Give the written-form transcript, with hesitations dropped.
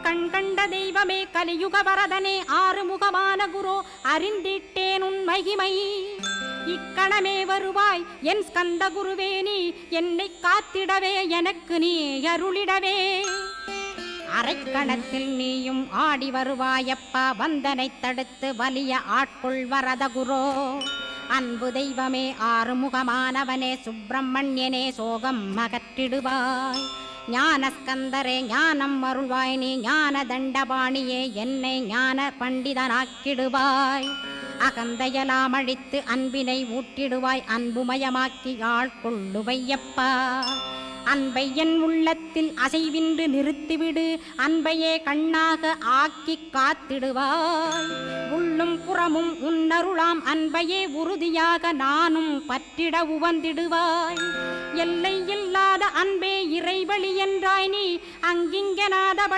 கண் கண்ட தெய்வமே கலியுக வரதனே ஆறுமுகமான குரு அறிந்திட்டேன் உன் மகிமை இக்கணமே வருவாய் என் ஸ்கந்த குருவே நீ என்னை காத்திடவே எனக்கு நீ அருளிடவே அரைக்கணத்தில் நீயும் ஆடி வருவாயப்பா வந்தனை தடுத்து வலிய ஆட்கொள் வரத குரோ அன்பு தெய்வமே ஆறுமுகமானவனே சுப்பிரமணியனே சோகம் அகற்றிடுவாய் ஞானஸ்கந்தரே ஞானம் அருள்வாய் நீ ஞான தண்டபாணியே என்னை ஞான பண்டிதனாக்கிடுவாய் அகந்தையலாம் அழித்து அன்பினை ஊட்டிடுவாய் அன்புமயமாக்கி ஆட்கொள்ளுவையப்பா அன்பை என் உள்ளத்தில் அசைவின்று நிறுத்திவிடு அன்பையே கண்ணாக ஆக்கி காத்திடுவாய் உள்ளும் புறமும் உன்னருளாம் அன்பையே உறுதியாக நானும் பற்றிட உவந்திடுவாய் எல்லை இல்லாத அன்பே இறைவழி என்றாய் நீ அங்கிங்கனாத